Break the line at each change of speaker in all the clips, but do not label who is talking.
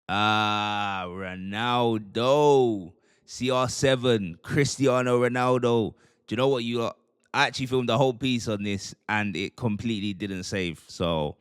Ronaldo. CR7, Cristiano Ronaldo. Do you know what you got? I actually filmed the whole piece on this and it completely didn't save. So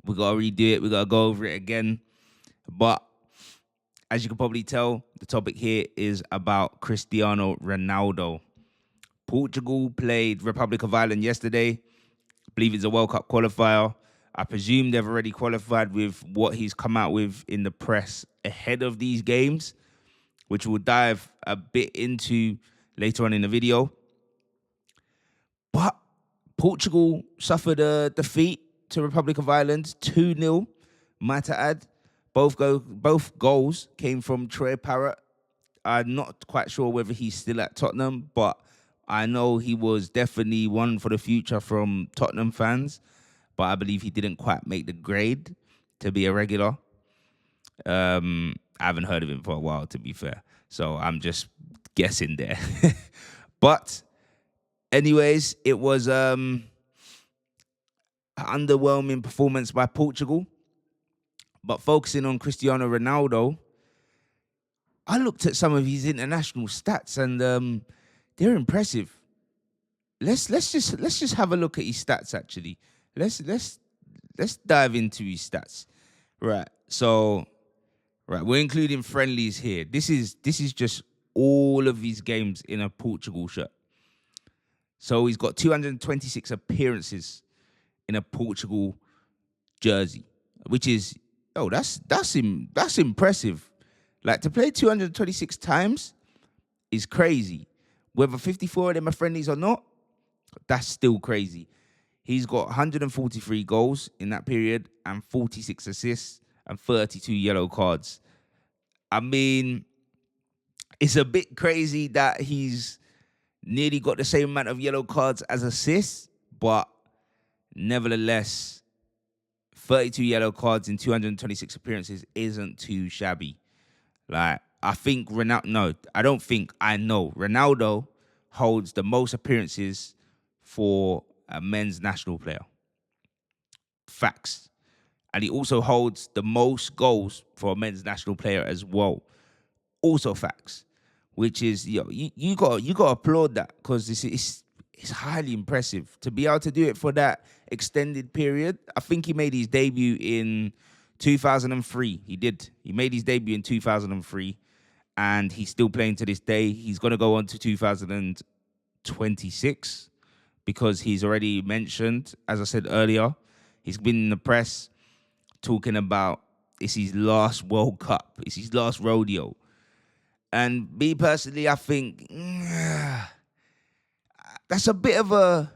we got to redo it. We got to go over it again. But as you can probably tell, the topic here is about Cristiano Ronaldo. Portugal played Republic of Ireland yesterday. I believe it's a World Cup qualifier. I presume they've already qualified with what he's come out with in the press ahead of these games, which we'll dive a bit into later on in the video. But Portugal suffered a defeat to Republic of Ireland, 2-0, might I add. Both goals came from Troy Parrott. I'm not quite sure whether he's still at Tottenham, but I know he was definitely one for the future from Tottenham fans. But I believe he didn't quite make the grade to be a regular. I haven't heard of him for a while, to be fair. So I'm just guessing there. But anyways, it was an underwhelming performance by Portugal. But focusing on Cristiano Ronaldo, I looked at some of his international stats and they're impressive. Let's just have a look at his stats actually. Let's dive into his stats. Right. So we're including friendlies here. This is just all of his games in a Portugal shirt. So he's got 226 appearances in a Portugal jersey, which is that's impressive. Like, to play 226 times is crazy. Whether 54 of them are friendlies or not, that's still crazy. He's got 143 goals in that period and 46 assists and 32 yellow cards. I mean, it's a bit crazy that he's nearly got the same amount of yellow cards as assists, but nevertheless, 32 yellow cards in 226 appearances isn't too shabby. Like, I know Ronaldo holds the most appearances for a men's national player. Facts. And he also holds the most goals for a men's national player as well. Also facts. Which is, you got to applaud that, because it's highly impressive to be able to do it for that extended period. I think he made his debut in 2003. He did. He made his debut in 2003, and he's still playing to this day. He's going to go on to 2026 because he's already mentioned, as I said earlier, he's been in the press talking about it's his last World Cup. It's his last rodeo. And me personally, I think that's a bit of a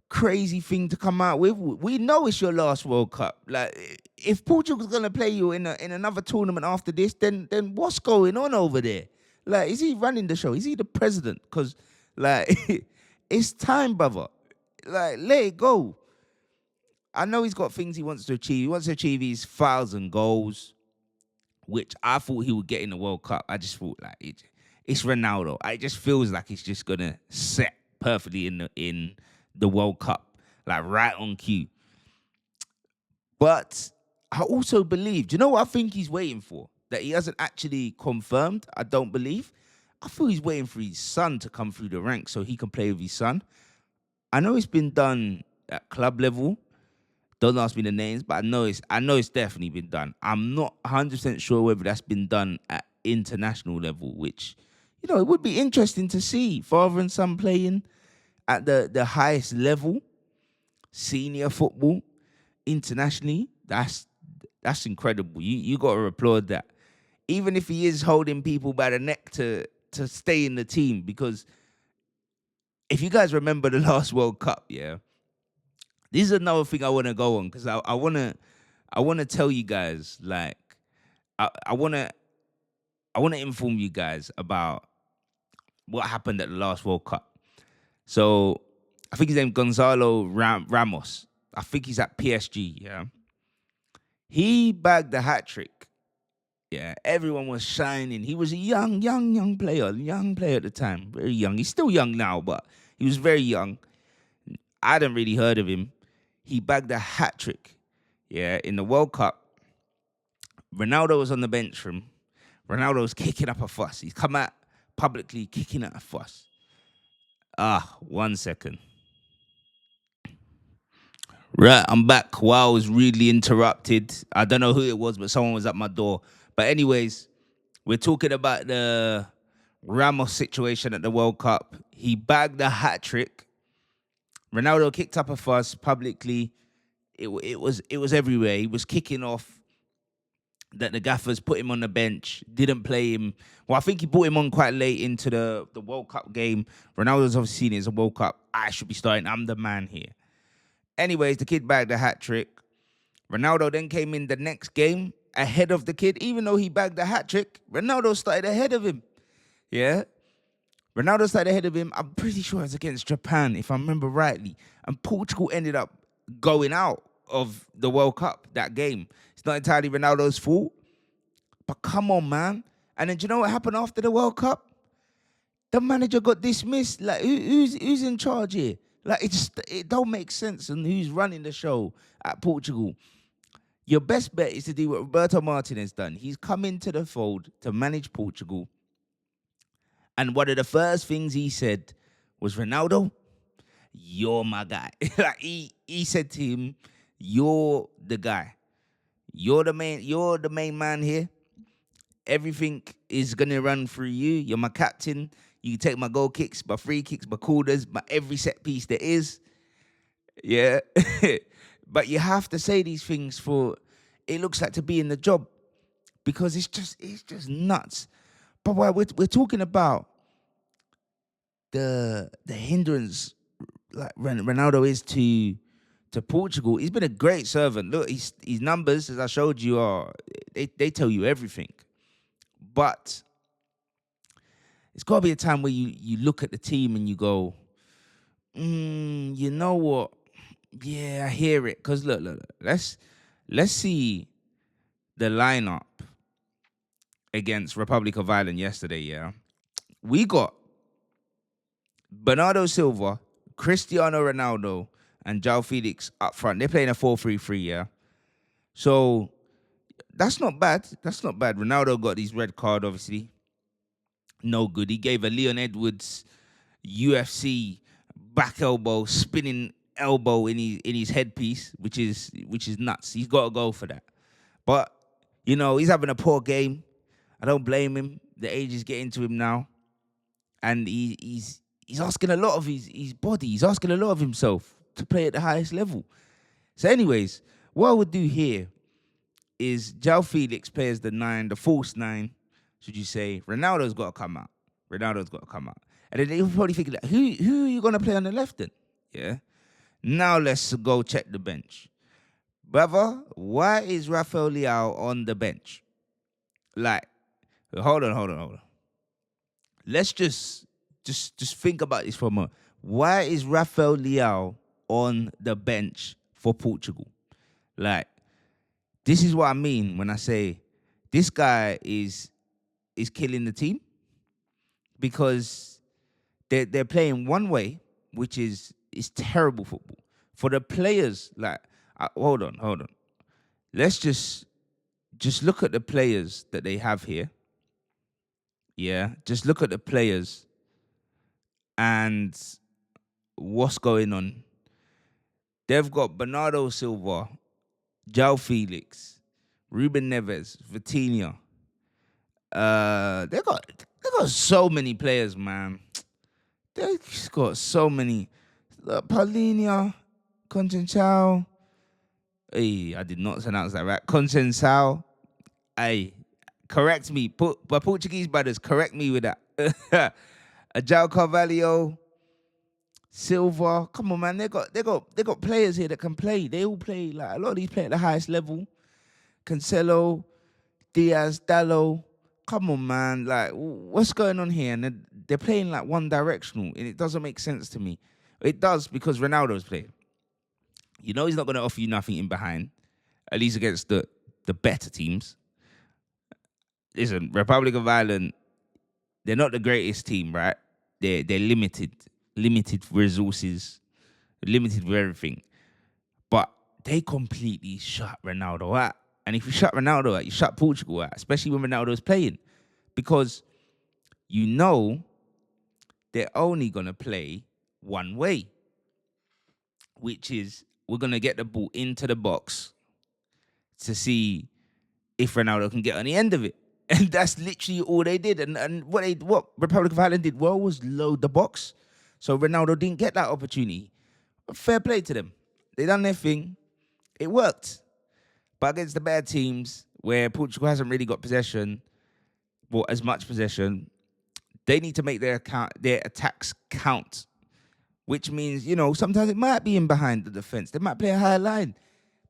crazy thing to come out with. We know it's your last World Cup. Like, if Portugal's gonna play you in another tournament after this, then what's going on over there? Like, is he running the show? Is he the president? Because, like, it's time, brother. Like, let it go. I know he's got things he wants to achieve. He wants to achieve his 1,000 goals, which I thought he would get in the World Cup. I just thought, like, it's Ronaldo. It just feels like he's just gonna set perfectly in the World Cup, like right on cue. But I also believe, do you know what I think he's waiting for? That he hasn't actually confirmed, I don't believe. I feel he's waiting for his son to come through the ranks so he can play with his son. I know it's been done at club level. Don't ask me the names, but I know it's definitely been done. I'm not 100% sure whether that's been done at international level, which, it would be interesting to see father and son playing at the highest level, senior football, internationally. That's incredible. You got to applaud that. Even if he is holding people by the neck to stay in the team, because if you guys remember the last World Cup, yeah, this is another thing I want to go on, because I want to tell you guys, like, I want to inform you guys about what happened at the last World Cup. So I think his name Gonzalo Ramos. I think he's at PSG, yeah. He bagged the hat trick. Yeah, everyone was shining. He was a young player at the time, very young. He's still young now, but he was very young. I hadn't really heard of him. He bagged a hat trick, yeah, in the World Cup Ronaldo was on the bench for him. Ronaldo's kicking up a fuss. He's come out publicly kicking up a fuss. 1 second. Right, I'm back. Wow, I was rudely interrupted. I don't know who it was, but someone was at my door. But anyways, we're talking about the Ramos situation at the World Cup. He bagged a hat trick. Ronaldo kicked up a fuss publicly. It was everywhere. He was kicking off that the gaffers put him on the bench, didn't play him. Well, I think he brought him on quite late into the World Cup game. Ronaldo's obviously seen it as a World Cup. I should be starting. I'm the man here. Anyways, the kid bagged a hat trick. Ronaldo then came in the next game ahead of the kid. Even though he bagged a hat trick, Ronaldo started ahead of him. Yeah? Ronaldo started ahead of him. I'm pretty sure it was against Japan, if I remember rightly. And Portugal ended up going out of the World Cup, that game. It's not entirely Ronaldo's fault. But come on, man. And then do you know what happened after the World Cup? The manager got dismissed. Like, who's in charge here? Like, it don't make sense on who's running the show at Portugal. Your best bet is to do what Roberto Martinez done. He's come into the fold to manage Portugal. And one of the first things he said was, Ronaldo, you're my guy. Like he said to him, you're the guy. You're the main man here. Everything is gonna run through you. You're my captain. You take my goal kicks, my free kicks, my corners, my every set piece there is. Yeah. But you have to say these things for it looks like to be in the job. Because it's just nuts. But while we're talking about the hindrance like Ronaldo is to Portugal, he's been a great servant. Look, his numbers, as I showed you, they tell you everything. But it's got to be a time where you look at the team and you go, you know what? Yeah, I hear it. Because look. Let's see the lineup against Republic of Ireland yesterday, yeah? We got Bernardo Silva, Cristiano Ronaldo, and João Felix up front. They're playing a 4-3-3, yeah? So that's not bad. Ronaldo got his red card, obviously. No good. He gave a Leon Edwards UFC back elbow, spinning elbow in his headpiece, which is nuts. He's got to go for that. But, he's having a poor game. I don't blame him. The age is getting to him now. And he's asking a lot of his body. He's asking a lot of himself to play at the highest level. So anyways, what I would do here is João Felix plays the 9, the false 9, should you say. Ronaldo's got to come out. And then you're probably thinking, who are you going to play on the left then? Yeah. Now let's go check the bench. Brother, why is Rafael Leao on the bench? Like, hold on. Let's just think about this for a moment. Why is Rafael Leao on the bench for Portugal? Like, this is what I mean when I say this guy is killing the team, because they're playing one way, which is terrible football. For the players, like, hold on. Let's just look at the players that they have here. Yeah, just look at the players and what's going on. They've got Bernardo Silva, João Felix, Ruben Neves, Vitinha. They got so many players, man. They've got so many. Paulinho, Conceição. Hey, I did not pronounce that right. Conceição. Hey, correct me. My Portuguese brothers, correct me with that. João Carvalho, Silva. Come on, man. They got players here that can play. They all play, like, a lot of these play at the highest level. Cancelo, Diaz, Dallo. Come on, man. Like, what's going on here? And they're playing like one directional, and it doesn't make sense to me. It does, because Ronaldo's playing. He's not going to offer you nothing in behind, at least against the better teams. Listen, Republic of Ireland, they're not the greatest team, right? They're limited resources, limited with everything. But they completely shut Ronaldo out. And if you shut Ronaldo out, you shut Portugal out, especially when Ronaldo's playing. Because you know they're only going to play one way, which is we're going to get the ball into the box to see if Ronaldo can get on the end of it. And that's literally all they did. And what Republic of Ireland did well was load the box. So Ronaldo didn't get that opportunity. Fair play to them. They done their thing. It worked. But against the bad teams, where Portugal hasn't really got possession, well, as much possession, they need to make their attacks count. Which means, sometimes it might be in behind the defense. They might play a higher line.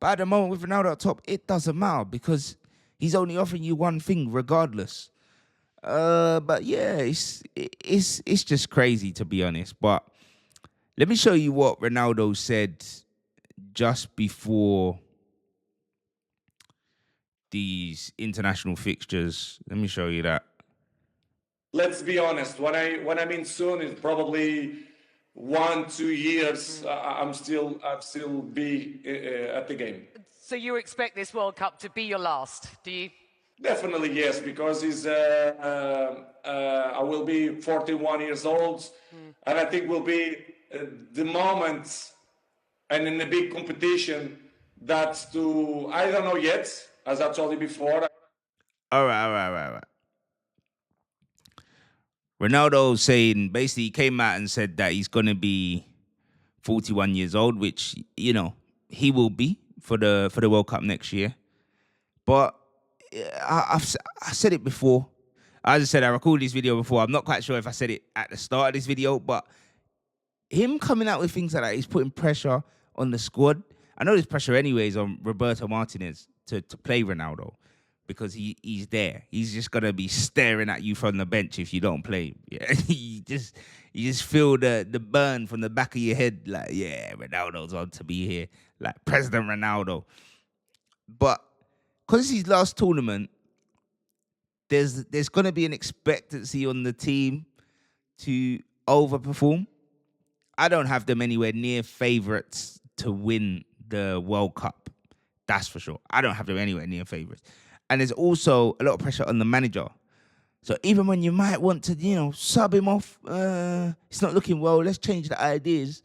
But at the moment with Ronaldo at top, it doesn't matter because he's only offering you one thing regardless. But yeah, it's just crazy to be honest. But let me show you what Ronaldo said just before these international fixtures. Let me show you that.
Let's be honest. What I mean soon is probably 1-2 years. I'm still be at the game.
So you expect this World Cup to be your last, do you?
Definitely yes, because I will be 41 years old, and I think will be the moment, and in a big competition, that's to, I don't know yet, as I told you before.
All right. Ronaldo saying, basically he came out and said that he's going to be 41 years old, which, he will be for the World Cup next year. But I said it before. As I said, I recorded this video before. I'm not quite sure if I said it at the start of this video, but him coming out with things like that, he's putting pressure on the squad. I know there's pressure anyways on Roberto Martinez to play Ronaldo because he's there. He's just going to be staring at you from the bench if you don't play. Yeah. you just feel the burn from the back of your head like, yeah, Ronaldo's on to be here. Like President Ronaldo. But because it's his last tournament, there's going to be an expectancy on the team to overperform. I don't have them anywhere near favourites to win the World Cup. That's for sure. I don't have them anywhere near favourites. And there's also a lot of pressure on the manager. So even when you might want to, sub him off, it's not looking well, let's change the ideas.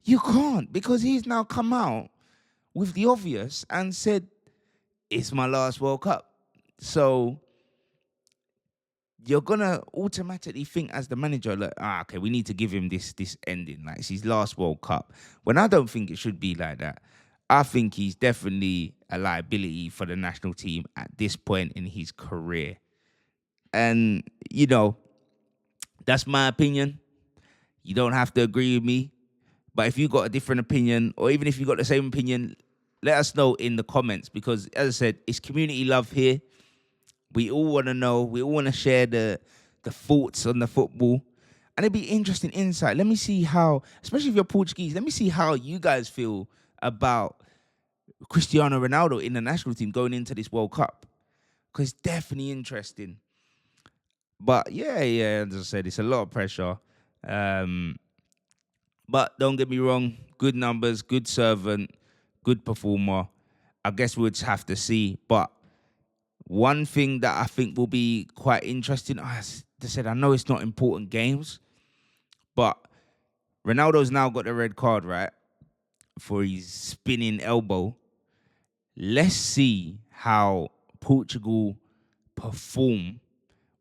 You can't, because he's now come out with the obvious and said, it's my last World Cup. So you're going to automatically think as the manager, like, okay, we need to give him this ending. Like, it's his last World Cup. When I don't think it should be like that. I think he's definitely a liability for the national team at this point in his career. And, that's my opinion. You don't have to agree with me. But if you got a different opinion, or even if you got the same opinion, let us know in the comments. Because, as I said, it's community love here. We all want to know. We all want to share the thoughts on the football. And it'd be interesting insight. Let me see how, especially if you're Portuguese, let me see how you guys feel about Cristiano Ronaldo in the national team going into this World Cup. Because it's definitely interesting. But yeah, as I said, it's a lot of pressure. But don't get me wrong, good numbers, good servant, good performer. I guess we'll just have to see. But one thing that I think will be quite interesting, as I said, I know it's not important games, but Ronaldo's now got the red card, right? For his spinning elbow. Let's see how Portugal perform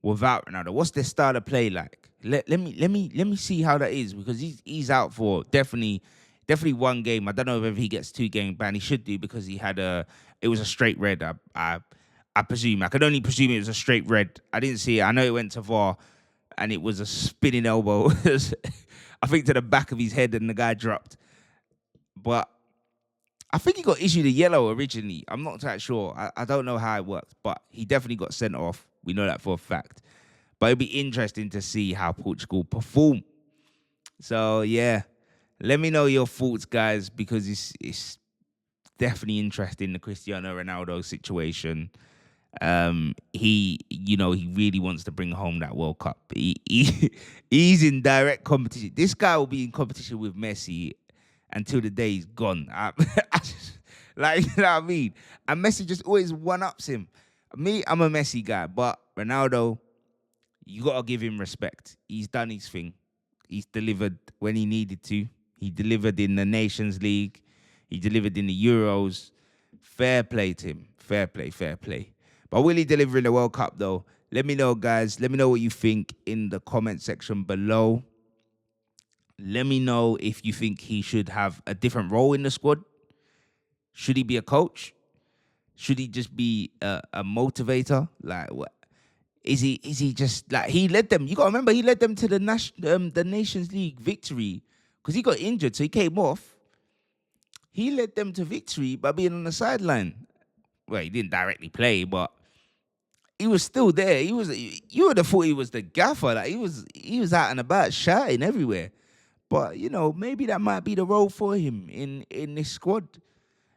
without Ronaldo. What's their style of play like? Let me see how that is, because he's out for definitely one game. I don't know if he gets 2 game ban. He should do, because it was a straight red. I presume. I could only presume it was a straight red. I didn't see it. I know it went to VAR and it was a spinning elbow. I think to the back of his head, and the guy dropped. But I think he got issued a yellow originally. I'm not quite sure. I don't know how it works, but he definitely got sent off. We know that for a fact. But it'll be interesting to see how Portugal perform. So, yeah. Let me know your thoughts, guys, because it's definitely interesting, the Cristiano Ronaldo situation. He really wants to bring home that World Cup. He's in direct competition. This guy will be in competition with Messi until the day is gone. Like, you know what I mean? And Messi just always one-ups him. Me, I'm a Messi guy, but Ronaldo, you got to give him respect. He's done his thing. He's delivered when he needed to. He delivered in the Nations League. He delivered in the Euros. Fair play to him. Fair play, fair play. But will he deliver in the World Cup, though? Let me know, guys. Let me know what you think in the comment section below. Let me know if you think he should have a different role in the squad. Should he be a coach? Should he just be a motivator? Like, what? Is he just like he led them? You gotta remember he led them to the Nations League victory because he got injured, so he came off. He led them to victory by being on the sideline. Well, he didn't directly play, but he was still there. He was. You would have thought he was the gaffer. Like he was out and about, shouting everywhere. But maybe that might be the role for him in this squad.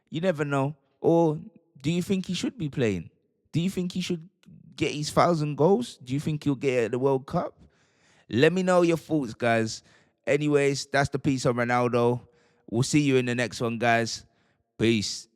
You never know. Or do you think he should be playing? Do you think he should get his 1,000 goals? Do you think he'll get it at the World Cup? Let me know your thoughts, guys. Anyways, that's the piece on Ronaldo. We'll see you in the next one, guys. Peace.